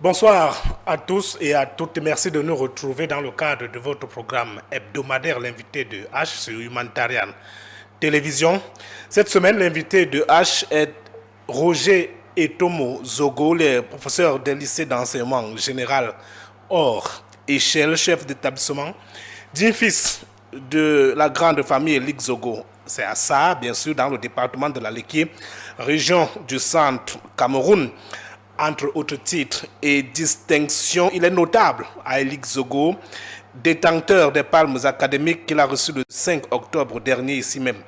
Bonsoir à tous et à toutes. Merci de nous retrouver dans le cadre de votre programme hebdomadaire, l'invité de H sur Humanitarian Télévision. Cette semaine, l'invité de H est Roger Etomo Zogo, le professeur des lycées d'enseignement général hors échelle, chef d'établissement, dit fils de la grande famille Elik Zogo. C'est à ça, bien sûr, dans le département de la Léquier, région du centre Cameroun. Entre autres titres et distinctions, il est notable à Elik Zogo, détenteur des palmes académiques qu'il a reçues le 5 octobre dernier ici même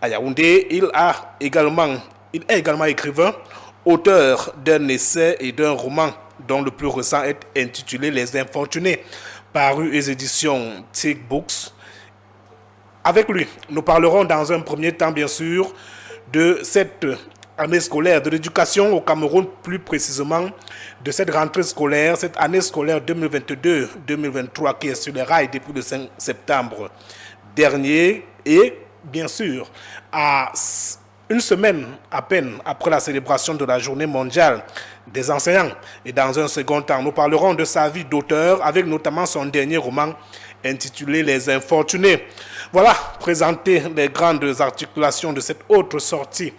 à Yaoundé. Il est également écrivain, auteur d'un essai et d'un roman dont le plus récent est intitulé Les Infortunés, paru aux éditions Tig Books. Avec lui, nous parlerons dans un premier temps, bien sûr, de cette année scolaire, de l'éducation au Cameroun, plus précisément de cette rentrée scolaire, cette année scolaire 2022-2023 qui est sur les rails depuis le 5 septembre dernier et bien sûr à une semaine à peine après la célébration de la journée mondiale des enseignants. Et dans un second temps, nous parlerons de sa vie d'auteur avec notamment son dernier roman intitulé Les Infortunés. Voilà, présenter les grandes articulations de cette autre sortie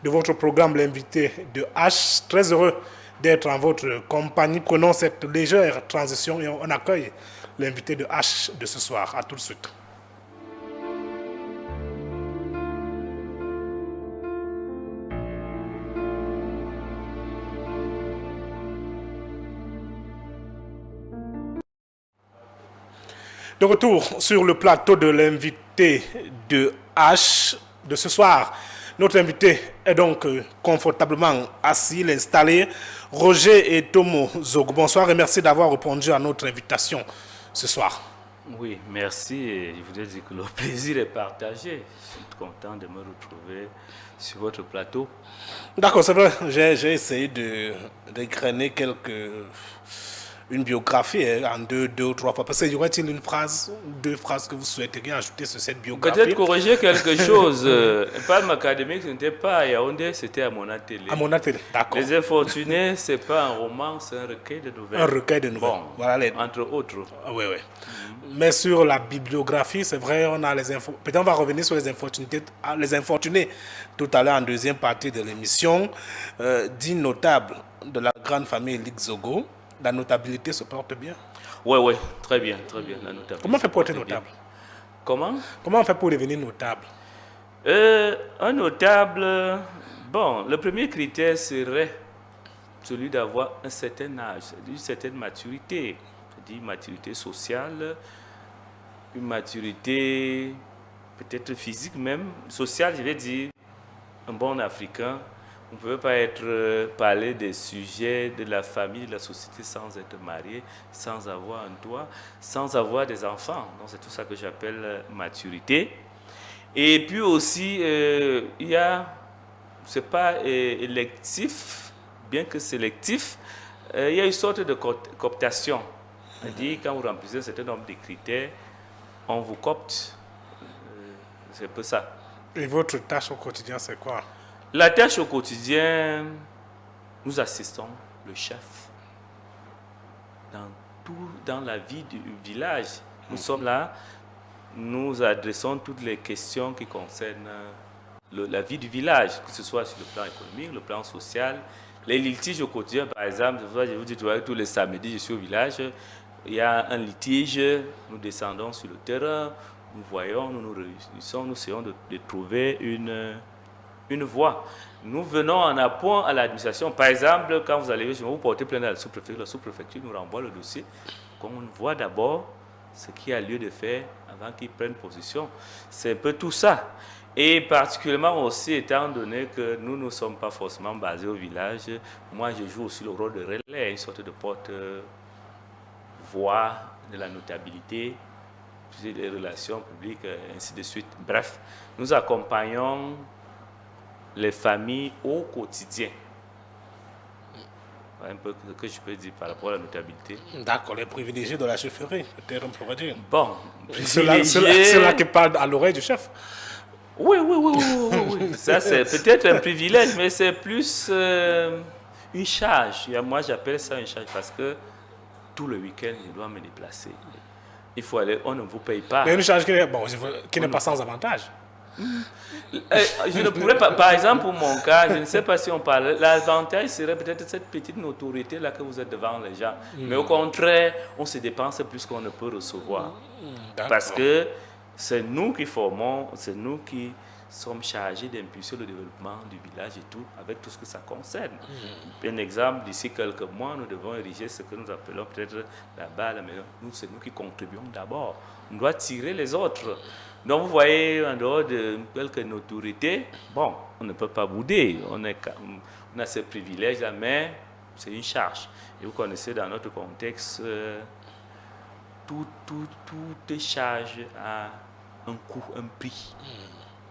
de votre programme, l'invité de H. Très heureux d'être en votre compagnie. Prenons cette légère transition et on accueille l'invité de H de ce soir. À tout de suite. De retour sur le plateau de l'invité de H de ce soir. Notre invité est donc confortablement assis, installé. Roger et Tomo Zog, bonsoir et merci d'avoir répondu à notre invitation ce soir. Oui, merci. Et je voudrais dire que le plaisir est partagé. Je suis content de me retrouver sur votre plateau. D'accord, c'est vrai, j'ai essayé d'égrainer une biographie en deux ou trois fois. Parce qu'il y aurait-il une phrase, deux phrases que vous souhaiteriez ajouter sur cette Peut-être biographie? corriger quelque chose. Palme académique, ce n'était pas à Yaoundé, c'était à Monatélé. À mon atelier, d'accord. Les Infortunés, ce n'est pas un roman, c'est un recueil de nouvelles. Un recueil de nouvelles. Bon, Voilà les. entre autres. Oui, oui. Mais sur la bibliographie, c'est vrai, on a les infos. Peut-être on va revenir sur les infortunés tout à l'heure en deuxième partie de l'émission. Dit notable de la grande famille Lixogo, la notabilité se porte bien. Oui, oui, très bien, la notabilité. Comment on fait pour être Bien. notable? Comment? Comment on fait pour devenir notable? Un notable, bon, le premier critère serait celui d'avoir un certain âge, une certaine maturité, c'est-à-dire maturité sociale, une maturité peut-être physique même, sociale, je vais dire, un bon Africain. On ne peut pas parler des sujets de la famille, de la société sans être marié, sans avoir un toit, sans avoir des enfants. Donc c'est tout ça que j'appelle maturité. Et puis aussi, il y a, c'est pas électif, bien que sélectif, il y a une sorte de cooptation. C'est-à-dire, quand vous remplissez un certain nombre de critères, on vous copte. C'est un peu ça. Et votre tâche au quotidien, c'est quoi? La tâche au quotidien, nous assistons le chef dans la vie du village. Nous sommes là, nous adressons toutes les questions qui concernent la vie du village, que ce soit sur le plan économique, le plan social, les litiges au quotidien, par exemple. Je vous dis, tous les samedis, je suis au village, il y a un litige, nous descendons sur le terrain, nous voyons, nous nous réunissons, nous essayons de trouver une voie. Nous venons en appoint à l'administration. Par exemple, quand vous allez chez vous portez plainte à la sous-préfecture nous renvoie le dossier, qu'on voit d'abord ce qu'il y a lieu de faire avant qu'ils prennent position. C'est un peu tout ça. Et particulièrement aussi, étant donné que nous ne sommes pas forcément basés au village, moi je joue aussi le rôle de relais, une sorte de porte-voix de la notabilité, des relations publiques, ainsi de suite. Bref, nous accompagnons les familles au quotidien. Un peu ce que je peux dire par rapport à la notabilité. D'accord, les privilégiés de la chefferie, peut-être on pourrait dire. Bon, Ceux-là qui parlent à l'oreille du chef. Oui. Ça, c'est peut-être un privilège, mais c'est plus une charge. Moi, j'appelle ça une charge parce que tout le week-end, je dois me déplacer. Il faut aller, on ne vous paye pas. Mais une charge qui n'est pas sans avantage. Je ne pourrais pas, par exemple, pour mon cas, je ne sais pas si on parle. L'avantage serait peut-être cette petite notoriété-là que vous êtes devant les gens. Mais au contraire, on se dépense plus qu'on ne peut recevoir. Parce que c'est nous qui formons, c'est nous qui sommes chargés d'impulser le développement du village et tout, avec tout ce que ça concerne. Un exemple, d'ici quelques mois, nous devons ériger ce que nous appelons peut-être là-bas, la maison. Nous, c'est nous qui contribuons d'abord. On doit tirer les autres. Donc, vous voyez, en dehors de quelques notoriétés, bon, on ne peut pas bouder. On a ce privilège-là, mais c'est une charge. Et vous connaissez, dans notre contexte, toute charge a un coût, un prix.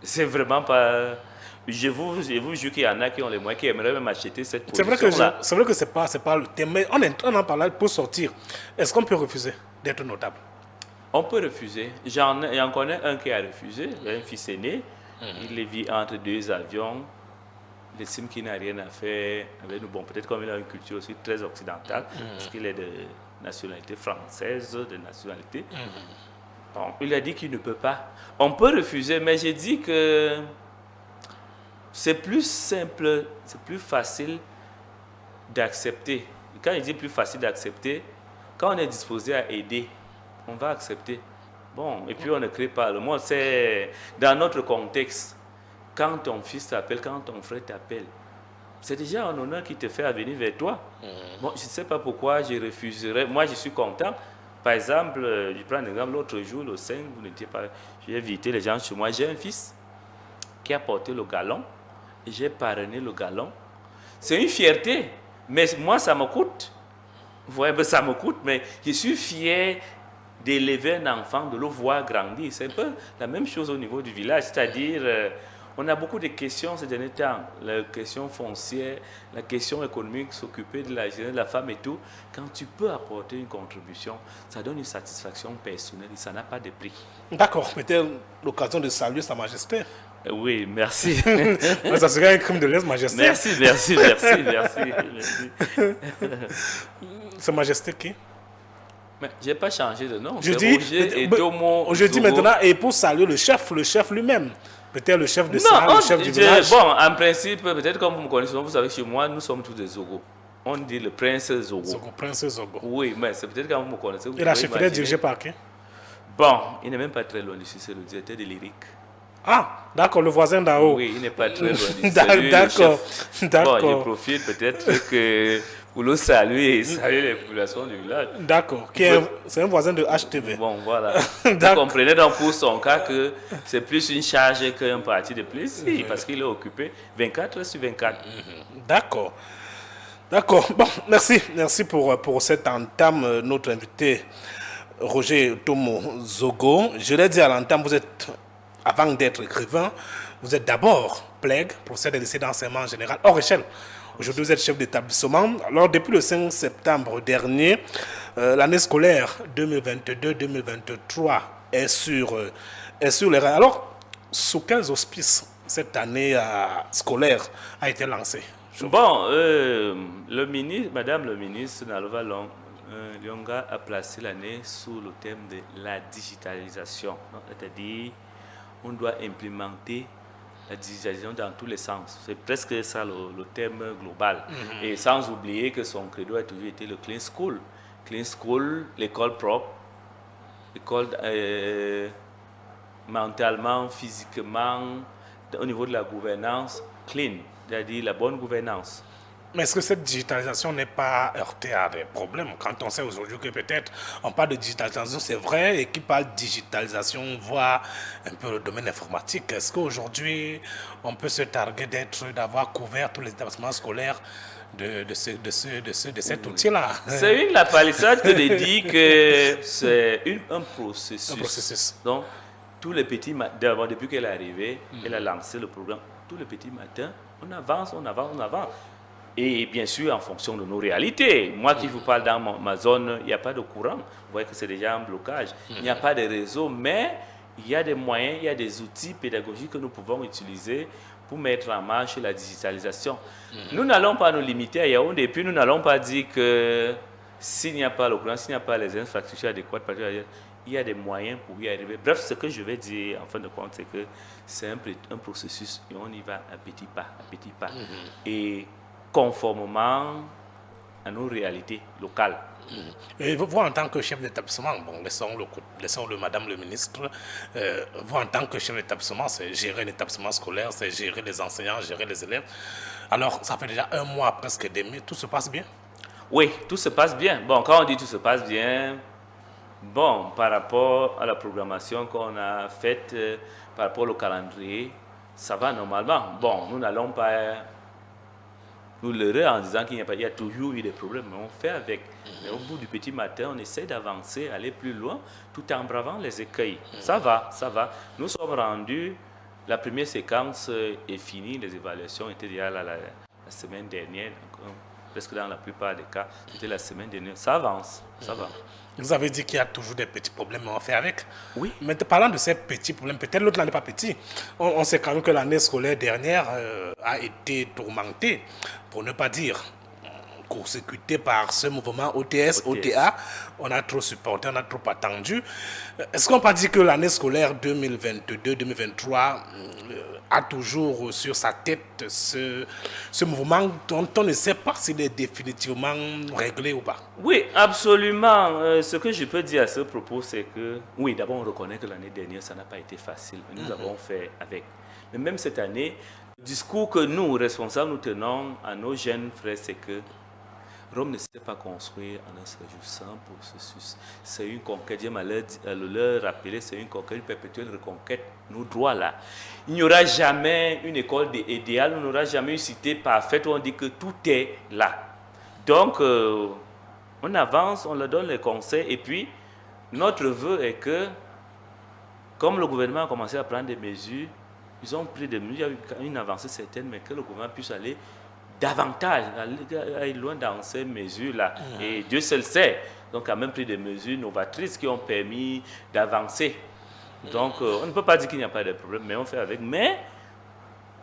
C'est vraiment pas... Je vous jure qu'il y en a qui ont les moyens, qui aimeraient même acheter cette production-là. C'est vrai que c'est pas le thème, mais on en parle pour sortir. Est-ce qu'on peut refuser d'être notable? On peut refuser. J'en connais un qui a refusé, un fils aîné. Il vit entre deux avions. Il estime qu'il n'a rien à faire avec nous. Bon, peut-être comme il a une culture aussi très occidentale, parce qu'il est de nationalité française, de nationalité. Bon, il a dit qu'il ne peut pas. On peut refuser, mais j'ai dit que c'est plus simple, c'est plus facile d'accepter. Quand je dis plus facile d'accepter, quand on est disposé à aider, on va accepter. Bon, et puis on ne crée pas le monde. C'est dans notre contexte. Quand ton fils t'appelle, quand ton frère t'appelle, c'est déjà un honneur qui te fait venir vers toi. Bon, je ne sais pas pourquoi je refuserais. Moi, je suis content. Par exemple, je prends un exemple, l'autre jour, le 5, vous n'étiez pas... J'ai invité les gens chez moi. J'ai un fils qui a porté le galon et j'ai parrainé le galon. C'est une fierté, mais moi, ça me coûte. Vous voyez, ça me coûte, mais je suis fier d'élever un enfant, de le voir grandir. C'est un peu la même chose au niveau du village, c'est-à-dire... on a beaucoup de questions ces derniers temps, la question foncière, la question économique, s'occuper de la jeunesse, de la femme et tout. Quand tu peux apporter une contribution, ça donne une satisfaction personnelle et ça n'a pas de prix. D'accord, peut-être l'occasion de saluer Sa Majesté. Oui, merci. Ça serait un crime de lèse-majesté. Merci. Sa Majesté qui? Mais je n'ai pas changé de nom. Je dis maintenant, et pour saluer le chef lui-même. Peut-être le chef de salle, le chef du village. Bon, en principe, peut-être comme vous me connaissez, vous savez que chez moi, nous sommes tous des Zogo. On dit le prince Zogo. Prince Zogo. Oui, mais c'est peut-être quand vous me connaissez. Et la chefferie est dirigée par qui? Bon, il n'est même pas très loin d'ici, c'est le directeur de l'IRIC. Ah, d'accord, le voisin d'en haut. Oui, il n'est pas très loin d'ici. D'accord. Bon, je profite peut-être que pour le saluer et saluer les populations du village. D'accord, c'est un voisin de HTV. Bon, voilà. Vous comprenez donc pour son cas que c'est plus une charge qu'un parti de plaisir, parce qu'il est occupé 24 sur 24. D'accord. Bon, merci pour cette entame. Notre invité, Roger Tomo Zogo. Je l'ai dit à l'entame, avant d'être écrivain, vous êtes d'abord PLEG, professeur de lycée d'enseignement général hors échelle. Aujourd'hui, vous êtes chef d'établissement. Alors, depuis le 5 septembre dernier, l'année scolaire 2022-2023 est sur les rails. Alors, sous quels auspices cette année scolaire a été lancée? Bon, Madame le ministre Nalova Lyonga a placé l'année sous le thème de la digitalisation. C'est-à-dire, on doit implémenter la digitalisation dans tous les sens. C'est presque ça le thème global. Et sans oublier que son credo a toujours été le Clean School. Clean School, l'école propre, l'école mentalement, physiquement, au niveau de la gouvernance, clean, c'est-à-dire la bonne gouvernance. Mais est-ce que cette digitalisation n'est pas heurtée à des problèmes? Quand on sait aujourd'hui que peut-être on parle de digitalisation, c'est vrai, et qui parle de digitalisation, on voit un peu le domaine informatique. Est-ce qu'aujourd'hui, on peut se targuer d'avoir couvert tous les établissements scolaires de cet outil-là? C'est une la palissade que de dire que c'est un processus. Donc, tous les petits matins, depuis qu'elle est arrivée, elle a lancé le programme. Tous les petits matins, on avance. Et bien sûr, en fonction de nos réalités. Moi qui vous parle dans ma zone, il n'y a pas de courant. Vous voyez que c'est déjà un blocage. Il n'y a pas de réseau, mais il y a des moyens, il y a des outils pédagogiques que nous pouvons utiliser pour mettre en marche la digitalisation. Nous n'allons pas nous limiter à Yaoundé, et puis nous n'allons pas dire que s'il n'y a pas le courant, s'il n'y a pas les infrastructures adéquates, il y a des moyens pour y arriver. Bref, ce que je vais dire en fin de compte, c'est que c'est un processus et on y va à petits pas, à petits pas. Et conformément à nos réalités locales. Et vous, en tant que chef d'établissement, bon, laissons-le madame le ministre, vous, en tant que chef d'établissement, c'est gérer l'établissement scolaire, c'est gérer les enseignants, gérer les élèves. Alors, ça fait déjà un mois presque demi, tout se passe bien? Oui, tout se passe bien. Bon, quand on dit tout se passe bien, bon, par rapport à la programmation qu'on a faite, par rapport au calendrier, ça va normalement. Bon, nous n'allons pas nous leurrer en disant qu'il n'y a toujours eu des problèmes, mais on fait avec. Mais au bout du petit matin, on essaie d'avancer, aller plus loin, tout en bravant les écueils. Ça va, ça va. Nous sommes rendus, la première séquence est finie, les évaluations étaient déjà là la semaine dernière, donc, presque dans la plupart des cas, c'était la semaine dernière. Ça avance, ça va. Vous avez dit qu'il y a toujours des petits problèmes, mais on fait avec. Oui. Mais parlant de ces petits problèmes, peut-être l'autre n'est pas petit. On sait quand même que l'année scolaire dernière a été tourmentée, pour ne pas dire court-circuitée par ce mouvement OTS, OTA. On a trop supporté, on a trop attendu. Est-ce qu'on peut dire que l'année scolaire 2022-2023 a toujours sur sa tête ce mouvement dont on ne sait pas s'il est définitivement réglé ou pas? Oui, absolument. Ce que je peux dire à ce propos, c'est que, oui, d'abord, on reconnaît que l'année dernière, ça n'a pas été facile. Nous avons fait avec. Mais même cette année, le discours que nous, responsables, nous tenons à nos jeunes frères, c'est que Rome ne s'est pas construire en un seul jour, c'est un processus. C'est une conquête, j'aime le rappeler, c'est une conquête, une perpétuelle reconquête, nos droits là. Il n'y aura jamais une école idéale, il n'y aura jamais une cité parfaite où on dit que tout est là. Donc, on avance, on leur donne les conseils, et puis, notre vœu est que, comme le gouvernement a commencé à prendre des mesures, ils ont pris des mesures, il y a eu une avancée certaine, mais que le gouvernement puisse aller davantage, aller loin dans ces mesures-là. Et Dieu seul sait. Donc, il a même pris des mesures novatrices qui ont permis d'avancer. Donc, on ne peut pas dire qu'il n'y a pas de problème, mais on fait avec. Mais,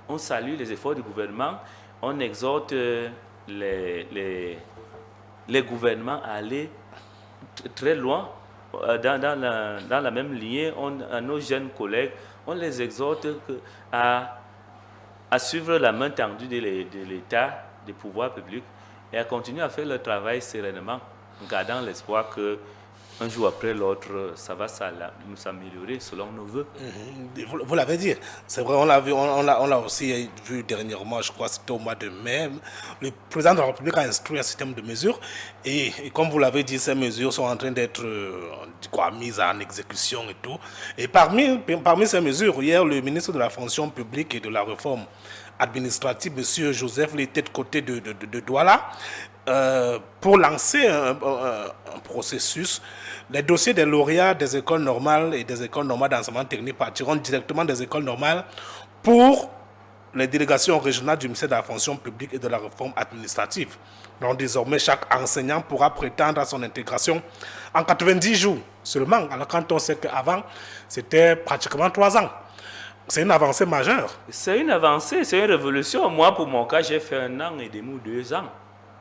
on salue les efforts du gouvernement. On exhorte les gouvernements à aller très loin dans la même lignée. À nos jeunes collègues, on les exhorte à suivre la main tendue de l'État, des pouvoirs publics, et à continuer à faire leur travail sereinement, en gardant l'espoir que un jour après l'autre, ça va s'améliorer selon nos voeux. Vous l'avez dit, c'est vrai, on l'a aussi vu dernièrement, je crois, c'était au mois de mai. Le président de la République a instruit un système de mesures et comme vous l'avez dit, ces mesures sont en train d'être mises en exécution et tout. Et parmi ces mesures, hier, le ministre de la fonction publique et de la réforme administrative, M. Joseph, il était de côté de Douala, pour lancer un processus. Les dossiers des lauréats des écoles normales et des écoles normales d'enseignement technique partiront directement des écoles normales pour les délégations régionales du ministère de la fonction publique et de la réforme administrative. Donc désormais, chaque enseignant pourra prétendre à son intégration en 90 jours seulement. Alors quand on sait qu'avant, c'était pratiquement 3 ans. C'est une avancée majeure. C'est une avancée, c'est une révolution. Moi, pour mon cas, j'ai fait 1 an et demi ou 2 ans.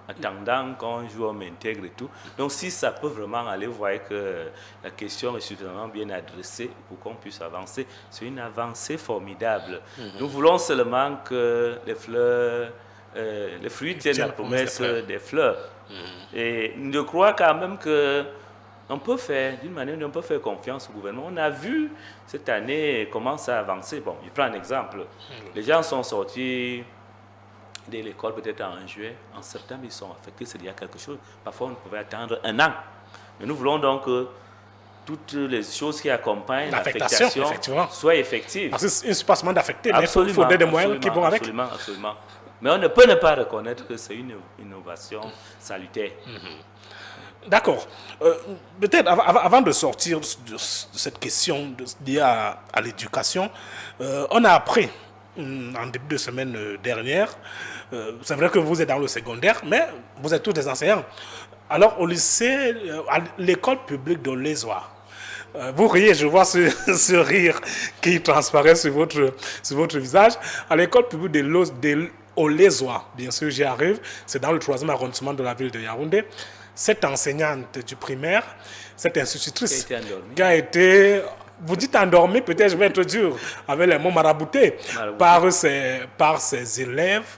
Attendant qu'un jour on m'intègre et tout. Donc si ça peut vraiment aller, vous voyez que la question est suffisamment bien adressée pour qu'on puisse avancer. C'est une avancée formidable. Nous voulons seulement que les fleurs, les fruits tiennent la promesse des fleurs. Et je crois quand même que on peut faire, d'une manière, on peut faire confiance au gouvernement. On a vu cette année comment ça a avancé. Bon, je prends un exemple. Les gens sont sortis de l'école peut-être en juillet, en septembre, ils sont affectés, c'est déjà quelque chose. Parfois, on pouvait attendre 1 an. Mais nous voulons donc que toutes les choses qui accompagnent l'affectation soient effectives. Parce que c'est un surpassement d'affectés, mais il faut des moyens qui vont avec. Absolument, absolument. Mais on ne peut ne pas reconnaître que c'est une innovation salutaire. D'accord. Peut-être avant de sortir de cette question liée à l'éducation, on a appris en début de semaine dernière, c'est vrai que vous êtes dans le secondaire, mais vous êtes tous des enseignants. Alors au lycée, à l'école publique de l'Ezoa, Vous riez, je vois ce rire qui transparaît sur votre visage. À l'école publique de Olezoa, bien sûr, j'y arrive. C'est dans le 3e arrondissement de la ville de Yaoundé. Cette enseignante du primaire, cette institutrice qui a été, vous dites endormie, peut-être je vais être dur avec les mots maraboutés, par ses élèves.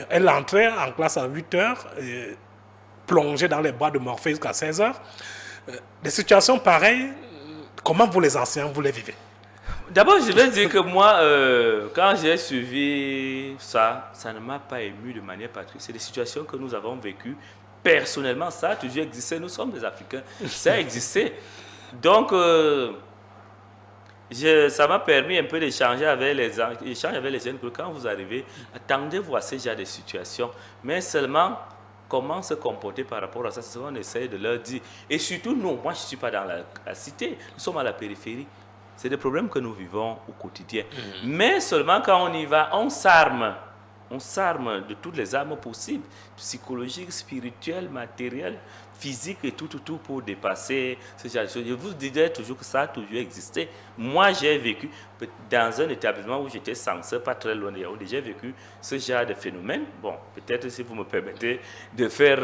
Elle entrait en classe à 8 heures, plongée dans les bras de Morphée jusqu'à 16 heures. Des situations pareilles, comment vous les enseignants, vous les vivez? D'abord, je vais dire que moi, quand j'ai suivi ça, ça ne m'a pas ému de manière particulière. C'est des situations que nous avons vécues. Personnellement, ça a toujours existé. Nous sommes des Africains. Ça a existé. Donc, ça m'a permis un peu d'échanger avec les jeunes. Que quand vous arrivez, attendez-vous à ce genre de situations. Mais seulement, comment se comporter par rapport à ça, c'est ce qu'on essaie de leur dire. Et surtout, nous, moi, je ne suis pas dans la cité. Nous sommes à la périphérie. C'est des problèmes que nous vivons au quotidien. Mais seulement quand on y va, on s'arme. On s'arme de toutes les armes possibles, psychologiques, spirituelles, matérielles, physiques et tout pour dépasser ce genre de choses. Je vous disais toujours que ça a toujours existé. Moi, j'ai vécu dans un établissement où j'étais censeur, pas très loin de Yaoundé. J'ai vécu ce genre de phénomène. Bon, peut-être si vous me permettez de faire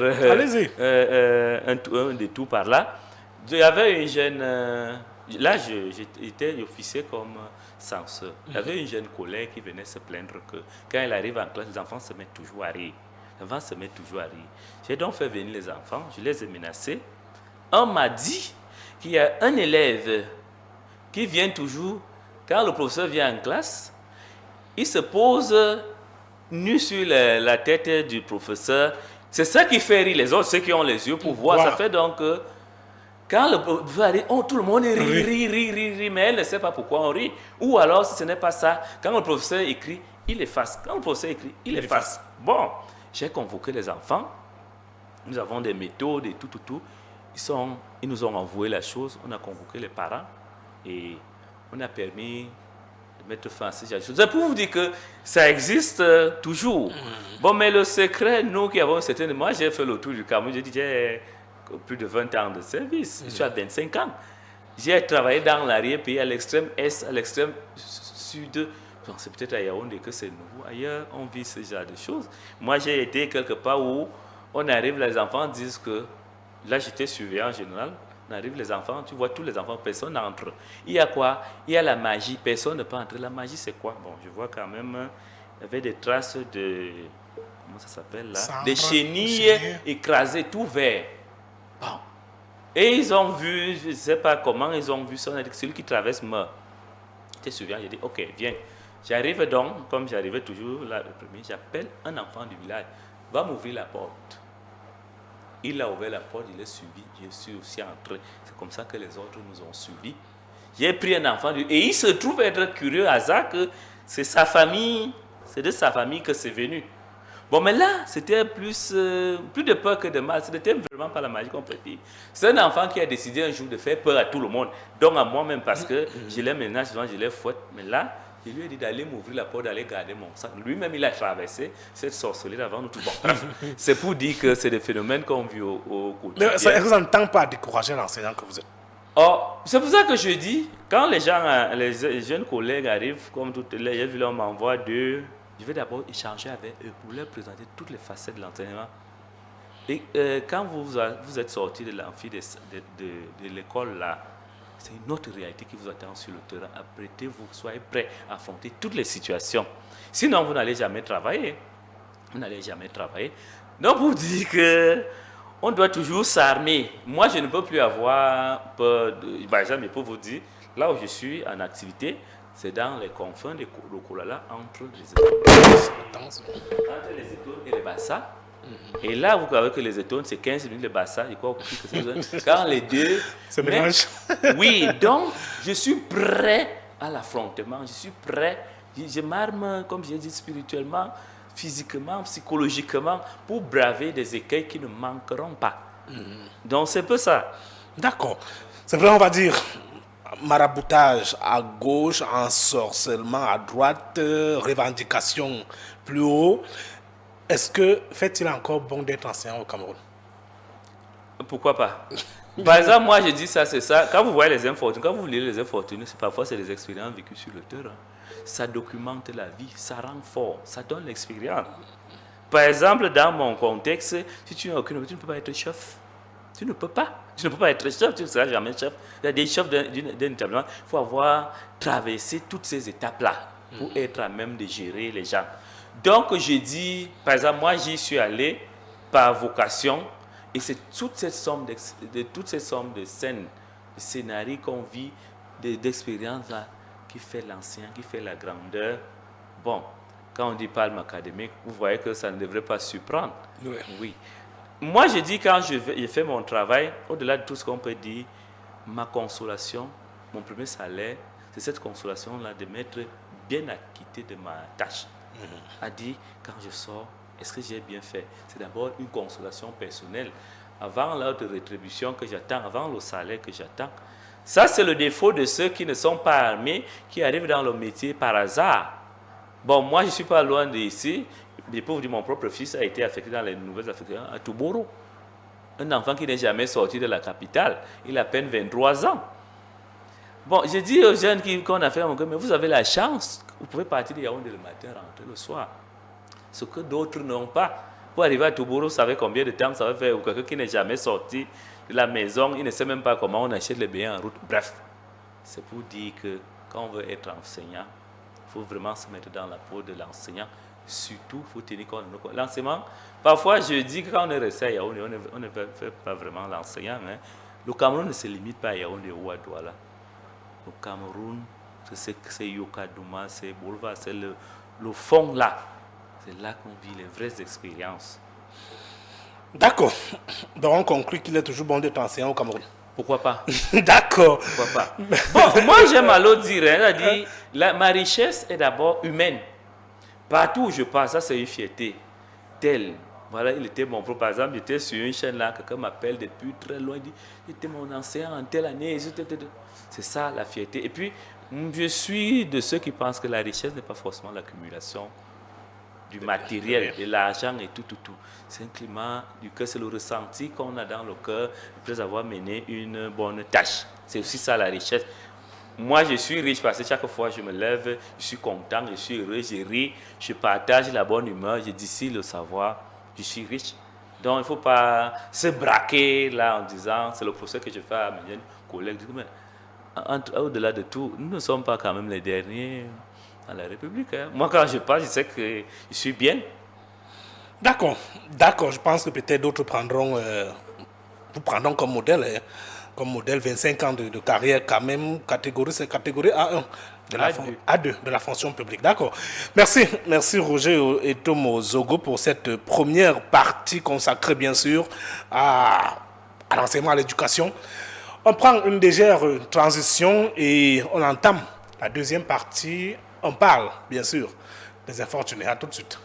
un détour par là. Il y avait une jeune... Là, j'étais officier comme censeur. Il y avait une jeune collègue qui venait se plaindre que quand elle arrive en classe, les enfants se mettent toujours à rire. Les enfants se mettent toujours à rire. J'ai donc fait venir les enfants, je les ai menacés. On m'a dit qu'il y a un élève qui vient toujours, quand le professeur vient en classe, il se pose nu sur la tête du professeur. C'est ça qui fait rire les autres, ceux qui ont les yeux pour voir. Ça fait donc... Quand le professeur arrive, tout le monde rit, mais elle ne sait pas pourquoi on rit. Ou alors, si ce n'est pas ça, quand le professeur écrit, il efface. Quand le professeur écrit, il efface. Bon, j'ai convoqué les enfants. Nous avons des méthodes et tout. Ils nous ont envoyé la chose. On a convoqué les parents et on a permis de mettre fin à ces choses. C'est pour vous dire que ça existe toujours. Bon, mais le secret, nous qui avons une certaine... Moi, j'ai fait le tour du Cameroun. J'ai dit, j'ai plus de 20 ans de service. Je suis à 25 ans. J'ai travaillé dans l'arrière-pays, à l'extrême est, à l'extrême sud. Donc, c'est peut-être à Yaoundé que c'est nouveau. Ailleurs, on vit ce genre de choses. Moi, j'ai été quelque part où on arrive, les enfants disent que... Là, j'étais surveillant en général. On arrive, les enfants, tu vois tous les enfants, personne n'entre. Il y a quoi? Il y a la magie, personne ne peut entrer. La magie, c'est quoi? Bon, je vois quand même, il y avait des traces de... Comment ça s'appelle là? Cendre, des chenilles écrasées, tout vert. Bon. Et ils ont vu, je ne sais pas comment, ils ont vu ça. On a dit que celui qui traverse meurt. J'étais surveillant, j'ai dit, ok, viens. J'arrive donc, comme j'arrivais toujours là, le premier, j'appelle un enfant du village, va m'ouvrir la porte. Il a ouvert la porte, il est suivi, je suis aussi entré. C'est comme ça que les autres nous ont suivis. J'ai pris un enfant, et il se trouve être curieux, hasard, que c'est sa famille, c'est de sa famille que c'est venu. Bon, mais là, c'était plus de peur que de mal. Ce n'était vraiment pas la magie qu'on peut dire. C'est un enfant qui a décidé un jour de faire peur à tout le monde, donc à moi-même, parce que je les ménage souvent, je les fouette. Mais là, je lui ai dit d'aller m'ouvrir la porte, d'aller garder mon sac. Lui-même, il a traversé cette sorcellerie avant nous. Bon, c'est pour dire que c'est des phénomènes qu'on vit au quotidien. Mais ça ne tend pas à décourager l'enseignant que vous êtes. Oh, c'est pour ça que je dis, quand les gens, les jeunes collègues arrivent, comme toutes les, j'ai vu là, on m'envoie deux. Je vais d'abord échanger avec eux pour leur présenter toutes les facettes de l'enseignement. Et quand vous êtes sorti de l'amphi de l'école là, c'est une autre réalité qui vous attend sur le terrain. Apprêtez-vous, soyez prêts à affronter toutes les situations. Sinon, vous n'allez jamais travailler. Vous n'allez jamais travailler. Donc, pour dire que on doit toujours s'armer. Moi, je ne peux plus avoir peur de... Par exemple, je peux vous dire, là où je suis en activité, c'est dans les confins de Kolala, entre les étoiles et les bassins. Et là, vous savez que les étoiles, c'est 15 minutes, les bassins, je crois que c'est quand les deux... C'est mélange. Oui, donc, je suis prêt à l'affrontement, je suis prêt, je m'arme, comme j'ai dit, spirituellement, physiquement, psychologiquement, pour braver des écueils qui ne manqueront pas. Donc, c'est un peu ça. D'accord. C'est vrai, on va dire... maraboutage à gauche, ensorcellement à droite, revendication plus haut. Est-ce que fait-il encore bon d'être enseignant au Cameroun? Pourquoi pas? Par exemple, moi, je dis ça, c'est ça. Quand vous voyez les infortunés, quand vous lisez les infortunés, parfois, c'est des expériences vécues sur le terrain. Ça documente la vie, ça rend fort, ça donne l'expérience. Par exemple, dans mon contexte, si tu n'as aucune opportunité, tu ne peux pas être chef. Tu ne peux pas. Tu ne peux pas être chef, tu ne seras jamais chef. Il y a des chefs d'un établissement. Il faut avoir traversé toutes ces étapes-là pour être à même de gérer les gens. Donc, je dis, par exemple, moi, j'y suis allé par vocation. Et c'est toute cette somme de scènes, de scénarios qu'on vit, d'expériences-là, qui fait l'ancien, qui fait la grandeur. Bon, quand on dit palme académique, vous voyez que ça ne devrait pas surprendre. Oui. Oui. Moi, je dis, quand je fais mon travail, au-delà de tout ce qu'on peut dire, ma consolation, mon premier salaire, c'est cette consolation-là de m'être bien acquitté de ma tâche. A dit, quand je sors, est-ce que j'ai bien fait? C'est d'abord une consolation personnelle. Avant l'autre rétribution que j'attends, avant le salaire que j'attends. Ça, c'est le défaut de ceux qui ne sont pas armés, qui arrivent dans le métier par hasard. Bon, moi, je ne suis pas loin d'ici. Je peux vous dire, mon propre fils a été affecté dans les nouvelles affections à Touboro. Un enfant qui n'est jamais sorti de la capitale. Il a à peine 23 ans. Bon, j'ai dit aux jeunes qu'on a fait, mais vous avez la chance. Vous pouvez partir de Yaoundé le matin, rentrer le soir. Ce que d'autres n'ont pas. Pour arriver à Touboro, vous savez combien de temps ça va faire. Ou quelqu'un qui n'est jamais sorti de la maison, il ne sait même pas comment on achète les billets en route. Bref, c'est pour dire que quand on veut être enseignant, il faut vraiment se mettre dans la peau de l'enseignant. Surtout, il faut tenir compte de l'enseignement. Parfois, je dis que quand on est resté à Yaoundé, on ne fait pas vraiment l'enseignant. Hein. Le Cameroun ne se limite pas à Yaoundé ou à Douala. Le Cameroun, c'est Yokadouma, c'est Boulevard, c'est le fond là. C'est là qu'on vit les vraies expériences. D'accord. Donc on conclut qu'il est toujours bon d'être enseignant au Cameroun. Pourquoi pas? D'accord. Pourquoi pas? Bon, moi j'aime à l'autre dire, c'est-à-dire, ma richesse est d'abord humaine. Partout où je passe, ça c'est une fierté. Tel, voilà, il était mon propre. Par exemple, j'étais sur une chaîne là, quelqu'un m'appelle depuis très loin, il dit, j'étais mon enseignant en telle année. C'est ça la fierté. Et puis, je suis de ceux qui pensent que la richesse n'est pas forcément l'accumulation du matériel, de l'argent et tout. C'est un climat du cœur, c'est le ressenti qu'on a dans le cœur après avoir mené une bonne tâche. C'est aussi ça la richesse. Moi, je suis riche parce que chaque fois que je me lève, je suis content, je suis heureux, je ris, je partage la bonne humeur, je distille le savoir, je suis riche. Donc, il ne faut pas se braquer là en disant, c'est le procès que je fais à mes jeunes collègues. Mais au-delà de tout, nous ne sommes pas quand même les derniers à la République. Hein. Moi, quand je parle, je sais que je suis bien. D'accord. Je pense que peut-être d'autres vous prendront comme modèle. Hein. Comme modèle 25 ans de carrière quand même, c'est catégorie A1 A2 de la fonction publique. D'accord. Merci Roger et Tomo Zogo pour cette première partie consacrée bien sûr à l'enseignement, à l'éducation. On prend une légère transition et on entame la deuxième partie. On parle bien sûr des infortunés. À tout de suite.